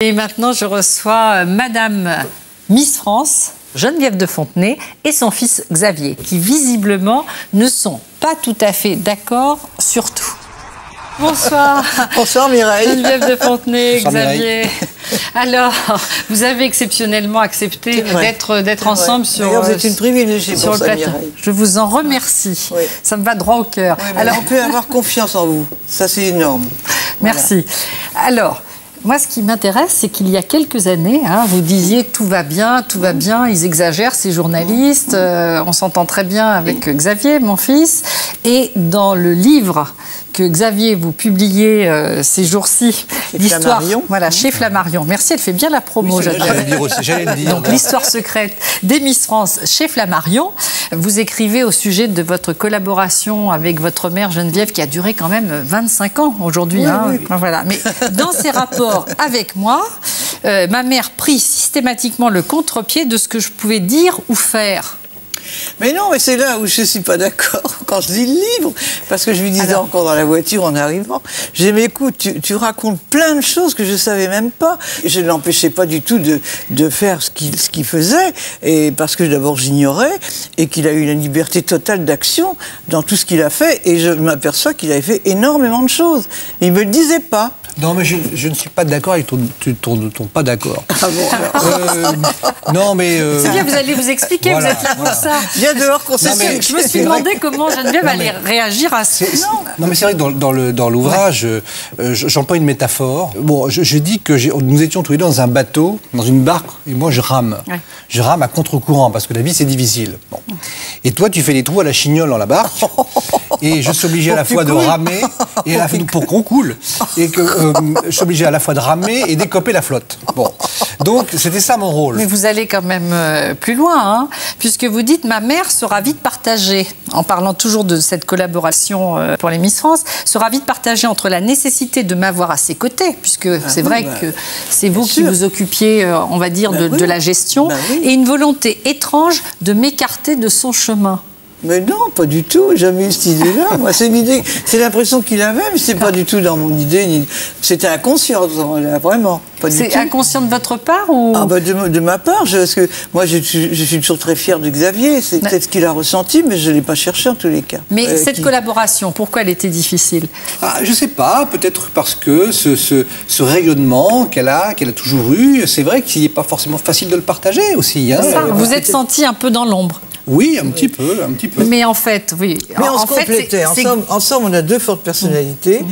Et maintenant, je reçois Madame Miss France, Geneviève de Fontenay, et son fils Xavier, qui visiblement ne sont pas tout à fait d'accord sur tout. Bonsoir. Bonsoir Mireille. Geneviève de Fontenay, Bonsoir, Xavier. Alors, vous avez exceptionnellement accepté d'être ensemble sur vous êtes une privilégiée sur pour le ça, plateau. Mireille. Je vous en remercie. Oui. Ça me va droit au cœur. Oui, alors, on peut avoir confiance en vous. Ça, c'est énorme. Merci. Alors, moi, ce qui m'intéresse, c'est qu'il y a quelques années, vous disiez tout va bien, ils exagèrent, ces journalistes, on s'entend très bien avec Xavier, mon fils, et dans le livre que Xavier, vous publiez ces jours-ci, l'histoire, voilà, chez Flammarion. Merci, elle fait bien la promo, j'allais le dire. Donc, l'histoire secrète des Miss France chez Flammarion. Vous écrivez au sujet de votre collaboration avec votre mère Geneviève, qui a duré quand même 25 ans aujourd'hui. Oui. Voilà. Mais dans ces rapports avec moi, ma mère prit systématiquement le contre-pied de ce que je pouvais dire ou faire. Mais non, mais c'est là où je ne suis pas d'accord quand je lis le livre. Parce que je lui disais encore dans la voiture en arrivant, j'ai dit, mais écoute, tu racontes plein de choses que je ne savais même pas. Je ne l'empêchais pas du tout de faire ce qu'il faisait, et parce que d'abord j'ignorais, et qu'il a eu une liberté totale d'action dans tout ce qu'il a fait, et je m'aperçois qu'il avait fait énormément de choses. Il ne me le disait pas. Non, mais je ne suis pas d'accord avec ton pas d'accord. Ah bon, non, mais... C'est bien, vous allez vous expliquer, voilà, vous êtes là pour ça. Viens dehors qu'on s'explique. Je me suis demandé comment Geneviève allait réagir à ça. Non, mais c'est vrai que dans l'ouvrage, j'emploie une métaphore. Bon, je dis que nous étions tous les deux dans un bateau, dans une barque, et moi je rame. Ouais. Je rame à contre-courant, parce que la vie c'est difficile. Bon. Et toi, tu fais des trous à la chignole dans la barque, et je suis obligé à la fois de ramer, et à la fois pour qu'on coule, et que je suis obligé à la fois de ramer et d'écoper la flotte. Bon. Donc, c'était ça mon rôle. Mais vous allez quand même plus loin, puisque vous dites « ma mère sera vite partagée », en parlant toujours de cette collaboration pour les Miss France, sera vite partagée entre la nécessité de m'avoir à ses côtés, puisque c'est vrai que c'est vous qui vous occupiez, on va dire, de la gestion, et une volonté étrange de m'écarter de son chemin. Mais non, pas du tout, jamais eu cette idée-là. Moi, c'est une idée, c'est l'impression qu'il avait, mais c'est pas du tout dans mon idée. C'était inconscient, vraiment. C'est inconscient de votre part ou... Ah bah de ma part, parce que moi je suis toujours très fière de Xavier. C'est peut-être ce qu'il a ressenti, mais je ne l'ai pas cherché en tous les cas. Mais cette collaboration, pourquoi elle était difficile? Je ne sais pas, peut-être parce que ce rayonnement qu'elle a toujours eu, c'est vrai qu'il n'est pas forcément facile de le partager aussi. Vous êtes senti un peu dans l'ombre? Oui, un petit peu. Mais en fait, oui. Mais on se complétait. Ensemble, on a deux fortes personnalités.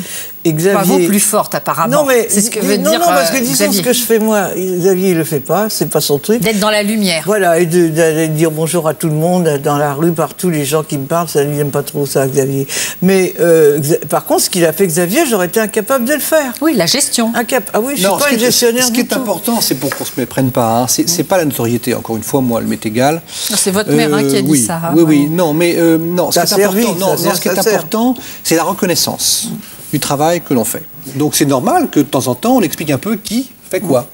Et Xavier... Pas vous plus forte, apparemment. Non, mais... C'est ce que veut dire parce que disons ce que je fais moi, Xavier, il le fait pas, c'est pas son truc. D'être dans la lumière. Voilà, et d'aller dire bonjour à tout le monde, dans la rue, partout, les gens qui me parlent, ça lui aime pas trop ça, Xavier. Mais, par contre, ce qu'il a fait Xavier, j'aurais été incapable de le faire. Oui, la gestion. Ah oui, je suis pas une gestionnaire du tout. Ce qui est important, c'est pour qu'on se méprenne pas, c'est pas la notoriété, encore une fois, moi, elle m'est égale. C'est votre mère qui a dit ça. Oui, non, mais non, ce qui est important, c'est la reconnaissance du travail que l'on fait. Donc c'est normal que de temps en temps, on explique un peu qui fait quoi.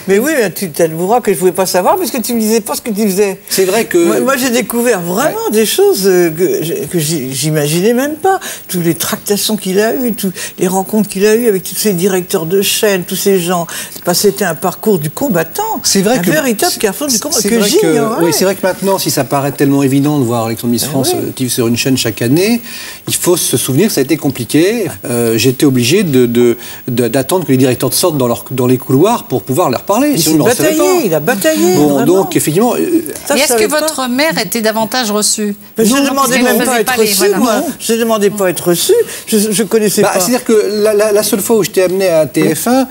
Mais oui, tu t'avoueras que je ne pouvais pas savoir puisque tu ne me disais pas ce que tu faisais. C'est vrai que... Moi j'ai découvert vraiment des choses que j'imaginais même pas. Toutes les tractations qu'il a eues, toutes les rencontres qu'il a eues avec tous ces directeurs de chaîne, tous ces gens. C'était un parcours du combattant. C'est vrai que... Un véritable parcours du combattant que j'ignorais. Oui, c'est vrai que maintenant, si ça paraît tellement évident de voir Alexandre Miss France sur une chaîne chaque année, il faut se souvenir que ça a été compliqué. J'étais obligé d'attendre que les directeurs sortent dans les couloirs pour pouvoir leur parler. Il a bataillé. Bon, donc effectivement... est-ce que votre mère était davantage reçue? Je ne demandais même pas à être reçue, moi. Je ne demandais pas à être reçue. Je ne connaissais pas. C'est-à-dire que la seule fois où je t'ai amené à TF1,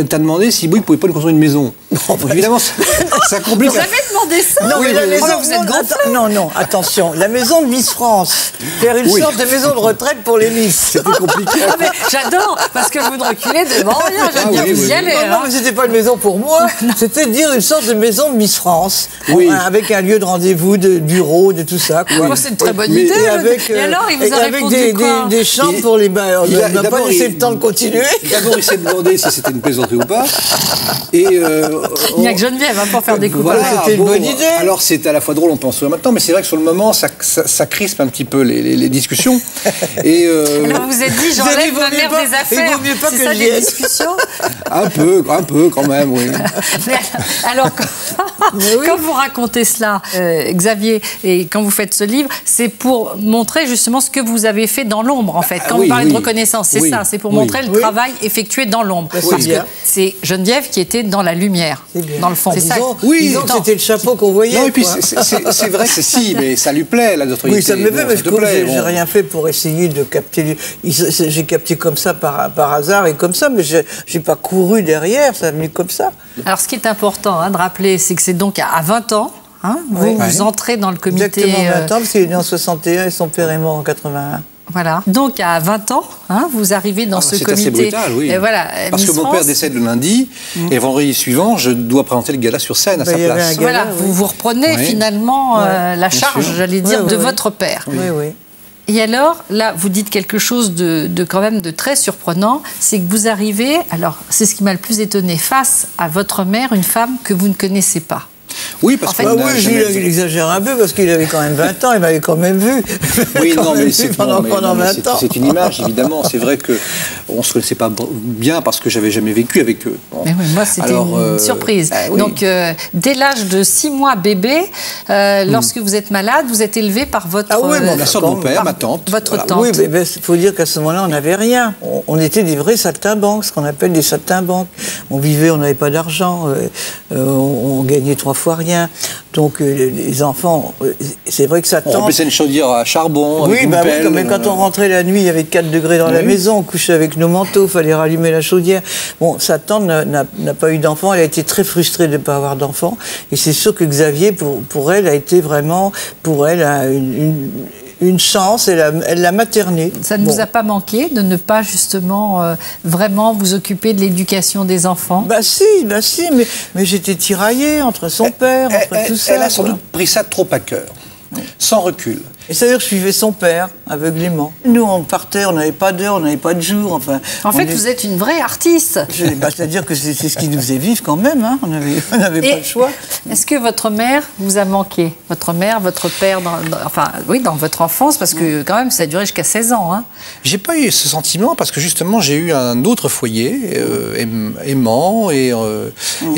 t'as demandé si Bouygues ne pouvait pas nous construire une maison. Donc, évidemment, ça complique. Vous avez demandé ça? Non, mais la maison, vous êtes gonflé. Non, attention. La maison de Miss France. Faire une sorte de maison de retraite pour les Miss. C'était compliqué. J'adore, parce que vous ne reculez devant rien. J'aime bien vous y aller. Non, mais c'était pas une maison pour moi. C'était dire une sorte de maison de Miss France. Oui. Avec un lieu de rendez-vous, de bureau, de tout ça. Quoi. C'est une très bonne idée. Et alors, il vous a répondu quoi? Des chambres pour les bains. On n'a pas laissé le temps de continuer. D'abord, il s'est demandé si c'était une plaisanterie ou pas. Et il n'y a que Geneviève pour faire des coups. Voilà, c'était une bonne idée. Alors, c'est à la fois drôle, on pense maintenant, mais c'est vrai que sur le moment, ça crispe un petit peu les discussions. Et alors, vous êtes dit, j'enlève ma mère des affaires. Il vaut mieux pas c'est que ça j'y les aille. discussions? un peu quand même, oui. Mais alors, quand vous racontez cela, Xavier, et quand vous faites ce livre, c'est pour montrer justement ce que vous avez fait dans l'ombre, en fait. Quand vous parlez de reconnaissance, c'est ça, c'est pour montrer le travail effectué dans l'ombre. Parce que c'est Geneviève qui était dans la lumière, dans le fond. C'est ça. Disons que c'était le chapeau qu'on voyait. Non, et puis c'est vrai que si, mais ça lui plaît, la notoriété. Oui, ça me plaît, mais j'ai rien fait pour essayer de capter. J'ai capté comme ça par hasard et comme ça, mais j'ai pas couru derrière, ça est venu comme ça. Alors, ce qui est important de rappeler, c'est que c'est donc à 20 ans, vous entrez dans le comité... Exactement 20 ans, parce qu'il est né en 61 et son père est mort en 81. Voilà. Donc, à 20 ans, vous arrivez dans ce comité. C'est assez brutal, oui. Voilà, parce que mon père décède le lundi, et vendredi suivant, je dois présenter le gala sur scène à sa place. Voilà, vous reprenez finalement la charge, j'allais dire, de votre père. Oui, oui. Et alors, là, vous dites quelque chose de quand même de très surprenant, c'est que vous arrivez, alors c'est ce qui m'a le plus étonné, face à votre mère, une femme que vous ne connaissez pas. Oui, parce que il exagère un peu parce qu'il avait quand même 20 ans, il m'avait quand même vu. Oui, non, mais c'est pendant 20 ans. C'est une image, évidemment. C'est vrai qu'on ne se connaissait pas bien parce que j'avais jamais vécu avec eux. Bon. Mais oui, moi, c'était une surprise. Oui. Donc, dès l'âge de 6 mois bébé, lorsque vous êtes malade, vous êtes élevé par votre... Ah oui, la sœur de mon père, ma tante. Votre tante. Oui, mais il faut dire qu'à ce moment-là, on n'avait rien. On était des vrais saltimbanques, ce qu'on appelle des saltimbanques. On vivait, on n'avait pas d'argent, on gagnait 3 fois rien. Donc les enfants, c'est vrai que ça tente. On remplissait une chaudière à charbon. Oui, mais quand on rentrait la nuit, il y avait 4 degrés dans la maison, on couchait avec nos manteaux, il fallait rallumer la chaudière. Bon, sa tante n'a pas eu d'enfant, elle a été très frustrée de ne pas avoir d'enfant. Et c'est sûr que Xavier, pour elle, a été vraiment, une chance, elle l'a materné. Ça ne vous a pas manqué de ne pas justement vraiment vous occuper de l'éducation des enfants? Bah si, mais j'étais tiraillée entre son père, entre tout ça. Elle a sans doute pris ça trop à cœur, sans recul. Et c'est-à-dire que je suivais son père, aveuglément. Nous, on partait, on n'avait pas d'heure, on n'avait pas de jour. Enfin, en fait, vous êtes une vraie artiste. C'est-à-dire que c'est ce qui nous faisait vivre quand même. On n'avait pas le choix. Est-ce que votre mère vous a manqué? Votre mère, votre père, dans votre enfance, parce que quand même, ça a duré jusqu'à 16 ans. J'ai pas eu ce sentiment parce que justement, j'ai eu un autre foyer aimant et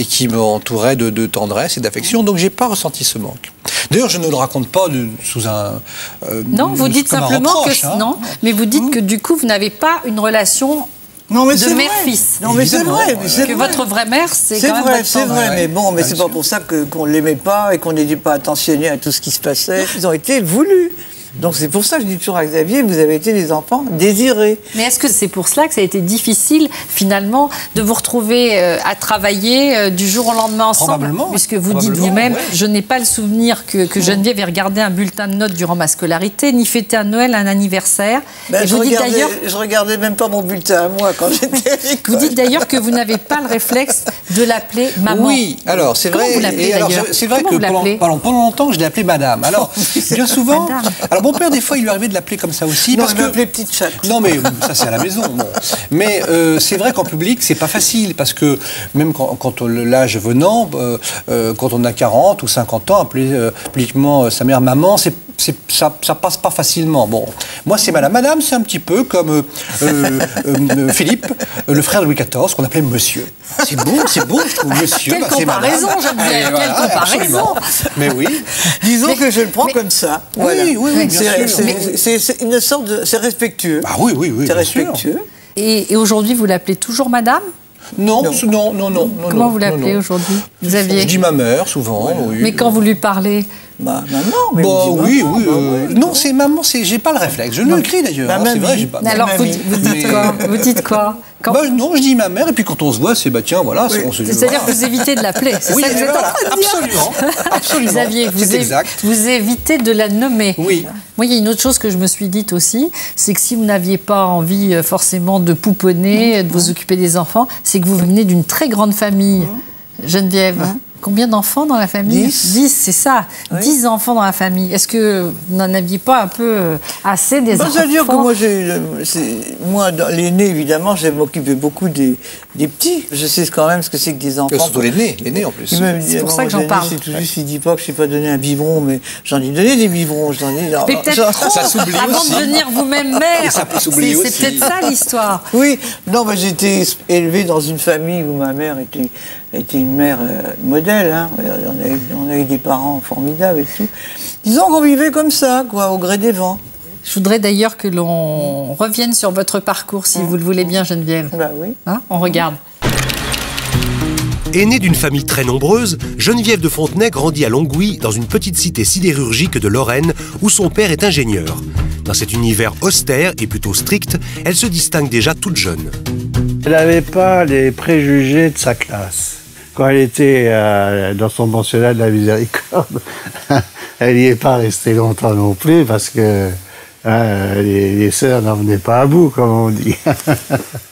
qui m'entourait de tendresse et d'affection. Donc, j'ai pas ressenti ce manque. D'ailleurs, je ne le raconte pas sous un... non, vous dites simplement que... Non, mais vous dites que du coup, vous n'avez pas une relation de mère-fils. Non, mais c'est vrai. Que votre vraie mère, c'est quand même votre C'est vrai, mais bon, mais c'est pas pour ça qu'on ne l'aimait pas et qu'on n'était pas attentionné à tout ce qui se passait. Ils ont été voulus. Donc c'est pour ça que je dis toujours à Xavier, vous avez été des enfants désirés. Mais est-ce que c'est pour cela que ça a été difficile, finalement, de vous retrouver à travailler du jour au lendemain ensemble? Probablement. Puisque vous dites vous-même, je n'ai pas le souvenir que Geneviève ait regardé un bulletin de notes durant ma scolarité, ni fêté un Noël, un anniversaire. Et je regardais même pas mon bulletin à moi quand j'étais à l'école. Vous dites d'ailleurs que vous n'avez pas le réflexe de l'appeler maman. Oui, alors c'est vrai. Comment vous l'appelez d'ailleurs? C'est vrai que pendant longtemps, je l'ai appelée madame. Alors, bien souvent... Alors, mon père, des fois, il lui arrivait de l'appeler comme ça aussi. Non, parce que m'appelait petite chatte. Non, mais ça, c'est à la maison. Bon. Mais c'est vrai qu'en public, c'est pas facile. Parce que même quand l'âge venant, quand on a 40 ou 50 ans, appeler publiquement sa mère maman, ça passe pas facilement. Bon, moi, c'est madame. Madame, c'est un petit peu comme Philippe, le frère de Louis XIV, qu'on appelait monsieur. C'est beau, je trouve, monsieur. Quelle comparaison, Geneviève, quelle comparaison. Absolument. Mais oui. Disons que je le prends comme ça. Voilà. Oui, bien sûr. C'est une sorte de... C'est respectueux. Ah oui, c'est respectueux. Et aujourd'hui, vous l'appelez toujours madame? Non. Comment vous l'appelez aujourd'hui, Xavier? Je dis ma mère, souvent. Voilà. Oui. Mais quand vous lui parlez, Bah, maman, mais Bon, on dit oui, maman, oui. bah, ouais. Non, c'est maman, j'ai pas le réflexe. Je l'écris d'ailleurs. Bah, Hein, c'est vrai, mamie. j'ai pas. Alors, vous mamie. dites quoi? Vous dites quoi? Quand- Bah, non, je dis ma mère, et puis quand on se voit, c'est bah tiens, voilà. Oui. On se dit, C'est-à-dire voilà. que vous évitez de l'appeler, c'est Oui, ça que vous êtes voilà, en train de dire? absolument, absolument. Xavier, C'est exact. vous évitez de la nommer. Oui. Moi, il y a une autre chose que je me suis dite aussi, c'est que si vous n'aviez pas envie forcément de pouponner, de vous occuper des enfants, c'est que vous venez d'une très grande famille. Geneviève, combien d'enfants dans la famille? 10, c'est ça. Oui. 10 enfants dans la famille. Est-ce que vous n'en aviez pas un peu assez des enfants? C'est-à-dire que moi, l'aîné, évidemment, j'ai m'occupé beaucoup des petits. Je sais quand même ce que c'est que des enfants. Surtout l'aîné en plus. C'est pour ça que j'en parle. C'est tout juste, il dit pas que je n'ai pas donné un biberon, mais j'en ai donné des biberons. Mais peut-être trop, ça s'oublie avant aussi. de devenir vous-même mère. Et ça peut s'oublier C'est aussi. peut-être ça l'histoire. Oui, non, j'ai été élevée dans une famille où ma mère était une mère modèle. Hein. On a eu des parents formidables et tout. Disons qu'on vivait comme ça, quoi, au gré des vents. Je voudrais d'ailleurs que l'on revienne sur votre parcours, si vous le voulez bien, Geneviève. Bah oui. Hein, on regarde. Aînée d'une famille très nombreuse, Geneviève de Fontenay grandit à Longwy, dans une petite cité sidérurgique de Lorraine, où son père est ingénieur. Dans cet univers austère et plutôt strict, elle se distingue déjà toute jeune. Elle n'avait pas les préjugés de sa classe. Quand elle était dans son pensionnat de la Miséricorde, elle n'y est pas restée longtemps non plus parce que les sœurs n'en venaient pas à bout, comme on dit.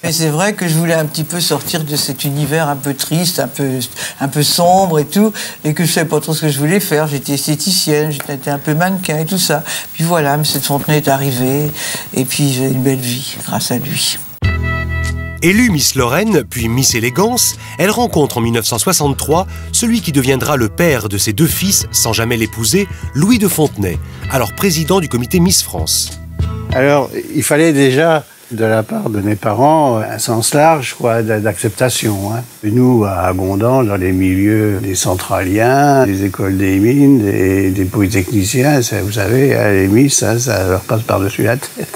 Mais c'est vrai que je voulais un petit peu sortir de cet univers un peu triste, un peu sombre et tout, et que je ne savais pas trop ce que je voulais faire. J'étais esthéticienne, j'étais un peu mannequin et tout ça. Puis voilà, M. de Fontenay est arrivé, et puis j'ai une belle vie grâce à lui. Élue Miss Lorraine, puis Miss Élégance, elle rencontre en 1963 celui qui deviendra le père de ses deux fils, sans jamais l'épouser, Louis de Fontenay, alors président du comité Miss France. Alors, il fallait déjà, de la part de mes parents, un sens large d'acceptation. Hein. Et nous, à Abondance, dans les milieux des centraliens, des écoles des mines, des polytechniciens, ça, vous savez, les Miss, ça leur passe par-dessus la tête.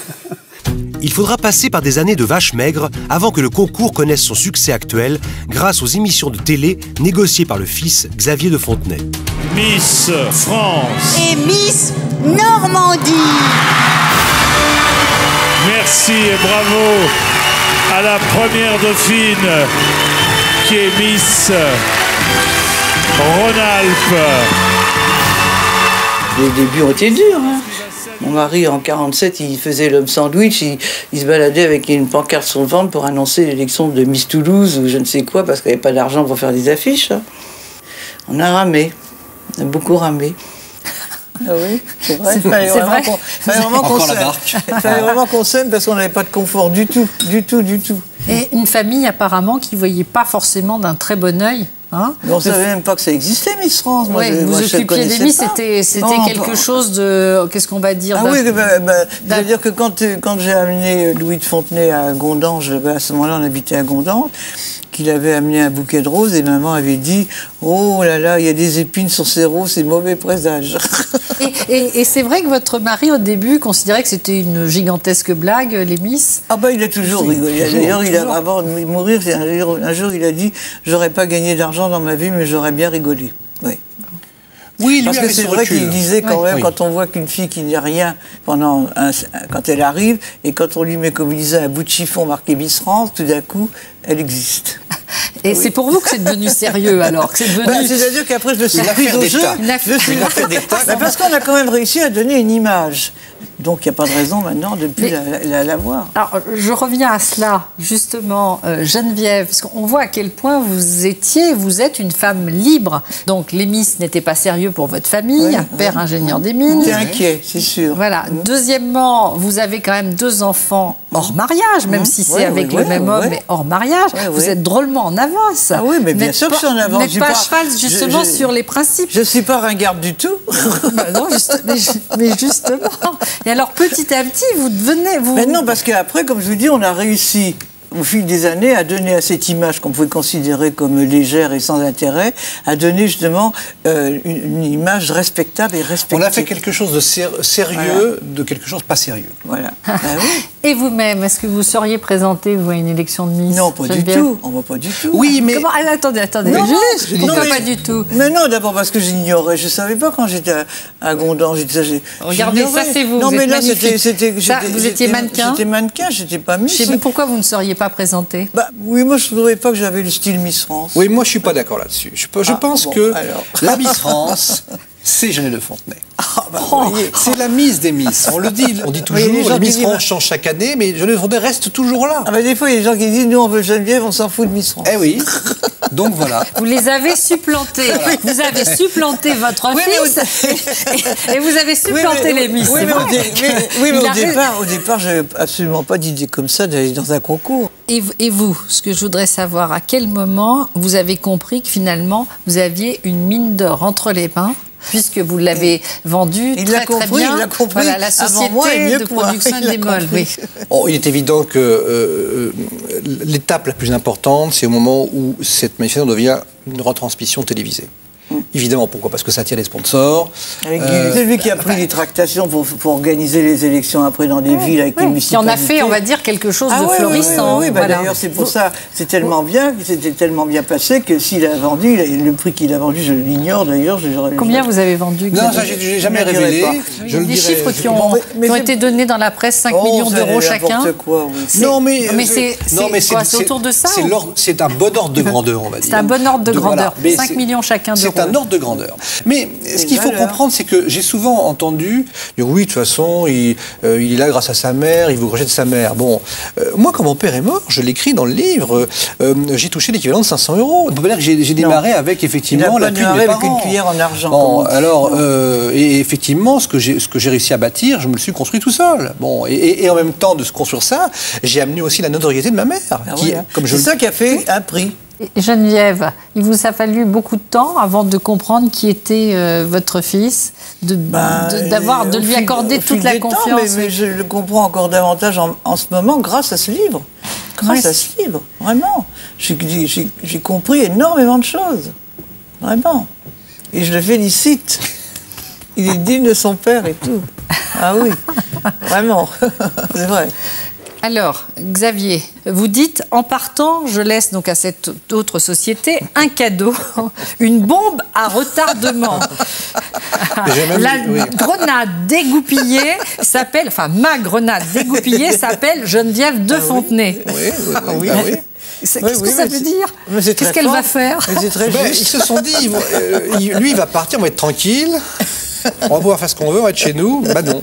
Il faudra passer par des années de vaches maigres avant que le concours connaisse son succès actuel grâce aux émissions de télé négociées par le fils Xavier de Fontenay. Miss France. Et Miss Normandie. Merci et bravo à la première dauphine qui est Miss Rhône-Alpes. Les débuts ont été durs, hein. Mon mari, en 47, il faisait l'homme sandwich, il se baladait avec une pancarte sur le ventre pour annoncer l'élection de Miss Toulouse ou je ne sais quoi, parce qu'il n'y avait pas d'argent pour faire des affiches. Hein. On a ramé, on a beaucoup ramé. Ah oui, c'est vrai. Il fallait vraiment qu'on s'aime. Il fallait vraiment qu'on s'aime parce qu'on n'avait pas de confort du tout, du tout, du tout. Et une famille apparemment qui ne voyait pas forcément d'un très bon œil. Hein, on ne savait même pas que ça existait, Miss France. Moi, vous occupiez des Miss, c'était quelque chose de... Qu'est-ce qu'on va dire? Ah oui, c'est-à-dire que quand j'ai amené Louis de Fontenay à Gondange, à ce moment-là, on habitait à Gondange, qu'il avait amené un bouquet de roses et maman avait dit « Oh là là, il y a des épines sur ces roses, c'est mauvais présage. » Et c'est vrai que votre mari, au début, considérait que c'était une gigantesque blague, les Miss? Ah il a toujours rigolé. D'ailleurs, avant de mourir, un jour, il a dit « J'aurais pas gagné d'argent dans ma vie, mais j'aurais bien rigolé. » Oui. Oui, parce que c'est vrai qu'il disait quand même, quand on voit qu'une fille qui n'est rien quand elle arrive, et quand on lui met, comme il disait, un bout de chiffon marqué Miss France, tout d'un coup, elle existe. Et c'est pour vous que c'est devenu sérieux, alors que c'est devenu... C'est-à-dire qu'après, je me suis prise au jeu. Parce qu'on a quand même réussi à donner une image. Donc, il n'y a pas de raison maintenant de ne plus la voir. Alors, je reviens à cela, justement, Geneviève, parce qu'on voit à quel point vous êtes une femme libre. Donc, les Miss n'étaient pas sérieux pour votre famille, père ingénieur des mines. T'es inquiet, c'est sûr. Voilà. Deuxièmement, vous avez quand même 2 enfants hors mariage, même si c'est avec le même homme, mais hors mariage. Vous êtes drôlement en avance. Ah oui, mais bien sûr que je suis en avance. Vous n'êtes pas à cheval, justement, sur les principes. Je ne suis pas ringarde du tout. Non, mais justement. Et alors, petit à petit, vous devenez... Mais non, parce qu'après, comme je vous dis, on a réussi, au fil des années, à donner à cette image qu'on pouvait considérer comme légère et sans intérêt, à donner justement une image respectable et respectée. On a fait quelque chose de sérieux, de quelque chose de pas sérieux. Voilà. Ah oui. Et vous-même, est-ce que vous seriez présenté, vous, à une élection de Miss? Non, pas du tout. On va pas du tout. Oui, mais... Comment... Attendez. Non, Pourquoi pas du tout? Mais non, d'abord parce que j'ignorais. Je savais pas quand j'étais à Gondan. Regardez, ça c'est vous. Non, vous mais là, vous étiez mannequin. J'étais mannequin, j'étais pas Miss. Pourquoi vous ne seriez pas présenté? Oui, moi, je ne trouvais pas que j'avais le style Miss France. Oui, moi, je suis pas d'accord là-dessus. Je pense que la Miss France, c'est Geneviève de Fontenay. C'est la Miss des Miss. On le dit. On dit toujours, les Miss France changent chaque année, mais Geneviève de Fontenay reste toujours là. Des fois, il y a des gens qui disent, nous, on veut Geneviève, on s'en fout de Miss France. Eh oui. Donc voilà. Vous les avez supplantés. Voilà. Vous avez supplanté votre fils et vous avez supplanté les Miss. Oui, mais au départ, je n'avais absolument pas d'idée comme ça d'aller dans un concours. Et vous, ce que je voudrais savoir, à quel moment vous avez compris que finalement, vous aviez une mine d'or entre les mains, puisque vous l'avez vendue très bien. Il l'a compris. Voilà, la société de production de Démol. Oui. Il est évident que l'étape la plus importante, c'est au moment où cette manifestation devient une retransmission télévisée. Évidemment, pourquoi? Parce que ça attire les sponsors. C'est lui qui a pris les tractations pour organiser les élections après dans des villes avec les municipalités. Qui en a fait, on va dire, quelque chose de florissant. Oui, voilà. D'ailleurs, c'est pour ça, c'était tellement bien passé que s'il a vendu, le prix qu'il a vendu, je l'ignore d'ailleurs. Combien vous avez vendu? Non, ça, je n'ai jamais révélé. Des chiffres qui ont été donnés dans la presse, 5 millions d'euros chacun. Quoi, oui. Non, mais c'est autour de ça. C'est un bon ordre de grandeur, on va dire. C'est un bon ordre de grandeur. 5 millions chacun d'euros. C'est un ordre de grandeur. Mais ce qu'il faut comprendre, c'est que j'ai souvent entendu dire oui, de toute façon, il est là grâce à sa mère, il vous rejette sa mère. Bon, moi, quand mon père est mort, je l'écris dans le livre, j'ai touché l'équivalent de 500 euros. On peut dire que j'ai démarré avec effectivement l'appui de mes parents. Avec une cuillère en argent. Bon, alors, et effectivement, ce que j'ai réussi à bâtir, je me le suis construit tout seul. Bon, et en même temps de se construire ça, j'ai amené aussi la notoriété de ma mère. C'est ça qui a fait un prix. Geneviève, il vous a fallu beaucoup de temps avant de comprendre qui était votre fils, de lui accorder toute la confiance. Mais je le comprends encore davantage en ce moment grâce à ce livre. Grâce à ce livre, vraiment. J'ai compris énormément de choses. Vraiment. Et je le félicite. Il est digne de son père et tout. Ah oui, vraiment. C'est vrai. Alors, Xavier, vous dites, en partant, je laisse donc à cette autre société un cadeau, une bombe à retardement. Grenade dégoupillée s'appelle, enfin, ma grenade dégoupillée s'appelle Geneviève de Fontenay. Oui. Qu'est-ce que ça veut dire? Qu'est-ce qu'elle va faire? Ils se sont dit, lui, il va partir, on va être tranquille. On va pouvoir faire ce qu'on veut, on va être chez nous. Bah non.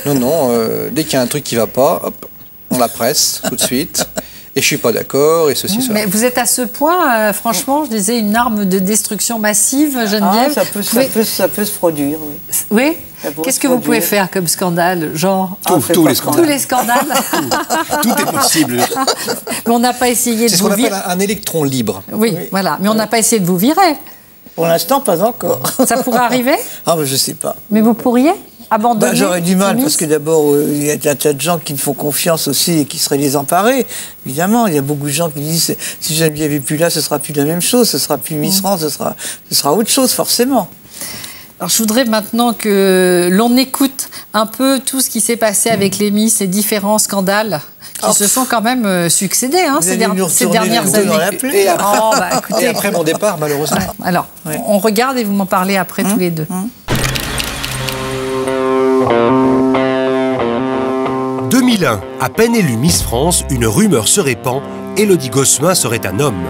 Non, dès qu'il y a un truc qui ne va pas, hop, on la presse tout de suite. Et je ne suis pas d'accord, et ceci, cela. Mais vous êtes à ce point, franchement, je disais, une arme de destruction massive, Geneviève. Ça peut se produire, oui. Oui? Qu'est-ce que vous pouvez faire comme scandale, genre tous les scandales. Tous les scandales. Tout est possible. Mais on n'a pas essayé de vous virer. C'est ce qu'on appelle un électron libre. Oui, voilà. Mais on n'a pas essayé de vous virer. Pour l'instant, pas encore. Ça pourrait arriver? Mais je ne sais pas. Mais vous pourriez abandonner? J'aurais du mal, parce que d'abord, il y a un tas de gens qui me font confiance aussi et qui seraient désemparés. Évidemment, il y a beaucoup de gens qui disent, si Geneviève n'est plus là, ce ne sera plus la même chose, ce ne sera plus Miss France, ce sera autre chose, forcément. Alors, je voudrais maintenant que l'on écoute un peu tout ce qui s'est passé avec les Miss, les différents scandales qui se sont quand même succédés ces dernières années. Et après mon départ, malheureusement. Ouais. Alors, on regarde et vous m'en parlez après tous les deux. 2001, à peine élue Miss France, une rumeur se répand, Élodie Gossuin serait un homme.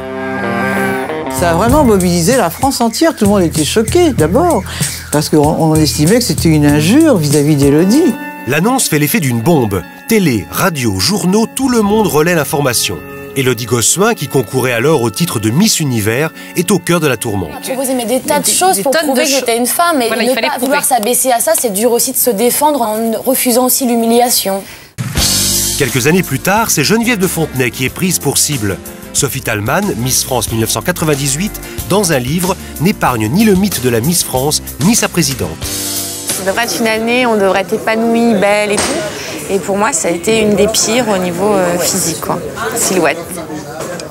Ça a vraiment mobilisé la France entière. Tout le monde était choqué, d'abord, parce qu'on estimait que c'était une injure vis-à-vis d'Élodie. L'annonce fait l'effet d'une bombe. Télé, radio, journaux, tout le monde relaie l'information. Élodie Gossuin, qui concourait alors au titre de Miss Univers, est au cœur de la tourmente. On a proposé des tas de choses pour prouver que j'étais une femme. Et voilà, ne pas vouloir s'abaisser à ça, c'est dur aussi de se défendre en refusant aussi l'humiliation. Quelques années plus tard, c'est Geneviève de Fontenay qui est prise pour cible. Sophie Thalmann, Miss France 1998, dans un livre, n'épargne ni le mythe de la Miss France, ni sa présidente. Ça devrait être une année, on devrait être épanouie, belle et tout. Et pour moi, ça a été une des pires au niveau physique, quoi. Silhouette.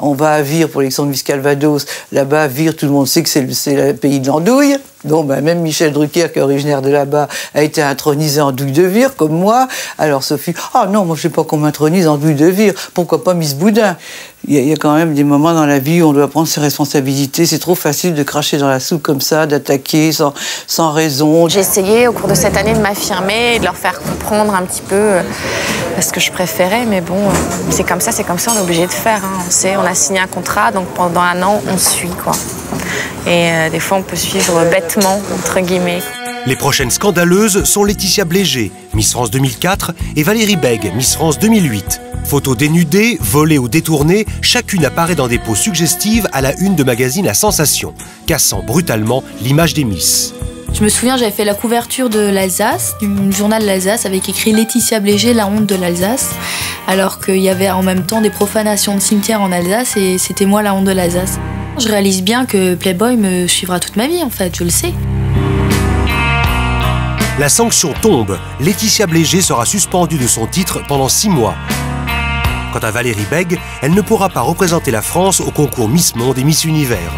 On va à Vire pour l'élection de Miss Calvados. Là-bas, à Vire, tout le monde sait que c'est le pays de l'andouille. Bon, ben, même Michel Drucker, qui est originaire de là-bas, a été intronisé en douille de Vire, comme moi. Alors Sophie, ah non, moi je ne sais pas qu'on m'intronise en douille de Vire, pourquoi pas Miss Boudin? Il y a quand même des moments dans la vie où on doit prendre ses responsabilités. C'est trop facile de cracher dans la soupe comme ça, d'attaquer sans raison. J'ai essayé au cours de cette année de m'affirmer et de leur faire comprendre un petit peu ce que je préférais, mais bon, c'est comme ça, on est obligé de faire. Hein. On a signé un contrat, donc pendant un an, on suit, quoi. Et des fois, on peut suivre bêtement, entre guillemets. Les prochaines scandaleuses sont Laetitia Blégé, Miss France 2004, et Valérie Bègue, Miss France 2008. Photos dénudées, volées ou détournées, chacune apparaît dans des poses suggestives à la une de magazines à sensation, cassant brutalement l'image des Miss. Je me souviens, j'avais fait la couverture de l'Alsace, du journal de l'Alsace, avec écrit Laetitia Blégé, la honte de l'Alsace, alors qu'il y avait en même temps des profanations de cimetières en Alsace et c'était moi la honte de l'Alsace. Je réalise bien que Playboy me suivra toute ma vie, en fait, je le sais. La sanction tombe. Laetitia Blégé sera suspendue de son titre pendant 6 mois. Quant à Valérie Bègue, elle ne pourra pas représenter la France au concours Miss Monde et Miss Univers.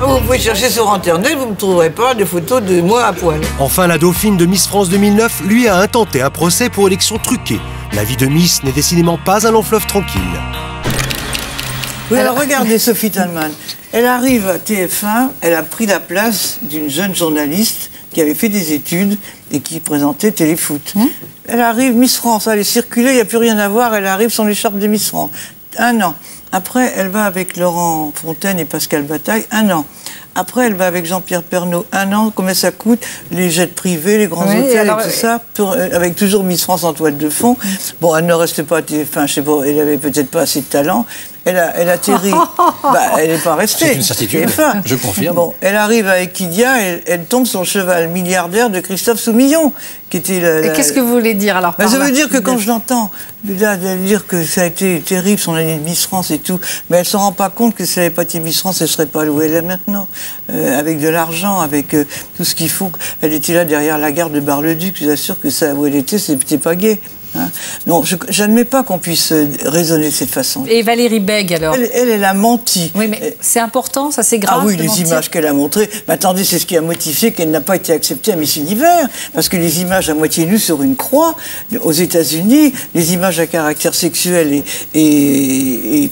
Vous pouvez chercher sur Internet, vous ne trouverez pas de photos de moi à poil. Enfin, la dauphine de Miss France 2009 lui a intenté un procès pour élection truquée. La vie de Miss n'est décidément pas un long fleuve tranquille. Oui, alors regardez Sophie Thalmann. Elle arrive à TF1, elle a pris la place d'une jeune journaliste qui avait fait des études et qui présentait Téléfoot. Elle arrive, Miss France, elle est circulée, il n'y a plus rien à voir, elle arrive sans l'écharpe de Miss France. 1 an. Après, elle va avec Laurent Fontaine et Pascal Bataille, 1 an. Après, elle va avec Jean-Pierre Pernaut, 1 an. Combien ça coûte? Les jets privés, les grands hôtels alors, et tout ça, avec toujours Miss France en toile de fond. Bon, elle ne reste pas à TF1, je sais pas, elle avait peut-être pas assez de talent. Elle atterrit. Elle n'est pas restée. C'est une certitude, je confirme. Bon, elle arrive à Equidia, elle tombe sur le cheval milliardaire de Christophe Soumillon, qui était Et qu'est-ce que vous voulez dire alors? Ça veut dire que quand je l'entends dire que ça a été terrible son année de Miss France et tout, mais elle ne se rend pas compte que si elle n'avait pas été Miss France, elle ne serait pas où elle est maintenant, avec de l'argent, avec tout ce qu'il faut. Elle était là derrière la gare de Bar-le-Duc, je vous assure que ça, où elle était, c'était pas gai. Hein? Non, je n'admets pas qu'on puisse raisonner de cette façon. Et Valérie Bègue, alors? Elle a menti. Oui, mais c'est important, ça c'est grave. Ah oui, les images qu'elle a montrées. Mais attendez, c'est ce qui a motivé qu'elle n'a pas été acceptée à Miss Univers. Parce que les images à moitié nues sur une croix, aux États-Unis, les images à caractère sexuel et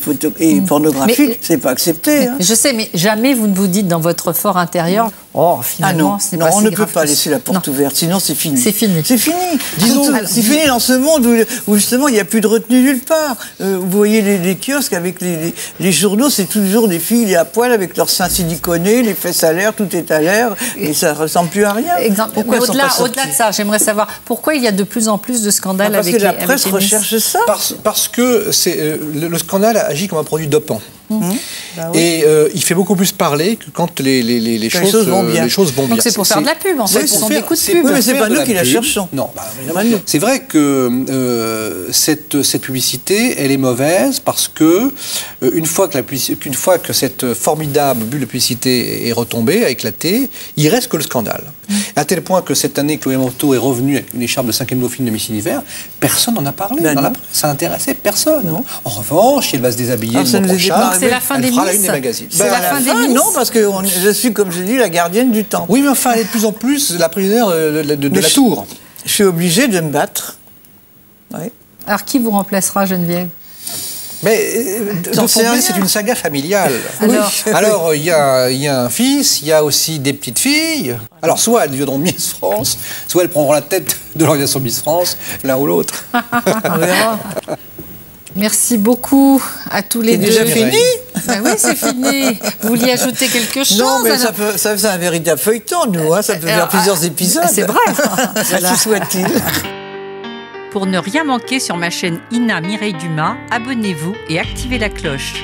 pornographique, c'est pas accepté. Hein. Je sais, mais jamais vous ne vous dites dans votre fort intérieur, oh, finalement, ce n'est pas si grave. On ne peut pas laisser la porte ouverte, sinon c'est fini. C'est fini. C'est fini. Disons, c'est fini dans ce monde où justement il n'y a plus de retenue nulle part. Vous voyez les kiosques avec les journaux, c'est toujours des filles à poil avec leurs seins siliconés, les fesses à l'air, tout est à l'air, et ça ne ressemble plus à rien. Pourquoi au-delà de ça, j'aimerais savoir pourquoi il y a de plus en plus de scandales avec les Miss. Parce que la presse recherche ça. Parce que le scandale agit comme un produit dopant. Bah oui. Et il fait beaucoup plus parler que quand les choses vont bien. Donc c'est pour faire de la pub, en fait. Ce sont des coups de pub. Oui, mais c'est pas nous qui la cherchons. Non, c'est vrai que cette publicité, elle est mauvaise parce que une fois que cette formidable bulle de publicité est retombée, a éclaté, il reste que le scandale. À tel point que cette année, Chloé Monteau est revenue avec une écharpe de 5e dauphine de Miss Univers, personne n'en a parlé. Ça n'intéressait personne. Non. En revanche, si elle va se déshabiller le mois prochain, c'est la fin des Miss. C'est la fin des Miss. Non, parce que je suis, comme je dis, la gardienne du temps. Oui, mais enfin, elle est de plus en plus la prisonnière de la tour. Je suis obligée de me battre. Oui. Alors, qui vous remplacera, Geneviève? Mais de Fontenay, c'est une saga familiale. Alors, il y a un fils, il y a aussi des petites filles. Alors, soit elles deviendront Miss France, soit elles prendront la tête de l'organisation Miss France, l'un ou l'autre. On verra. Merci beaucoup à tous les deux. C'est déjà fini? Ben oui, c'est fini. Vous vouliez ajouter quelque chose? Non, mais ça c'est un véritable feuilleton, nous. Hein, ça peut faire plusieurs épisodes. C'est vrai. Qui souhaite-t-il? Pour ne rien manquer sur ma chaîne Ina Mireille Dumas, abonnez-vous et activez la cloche.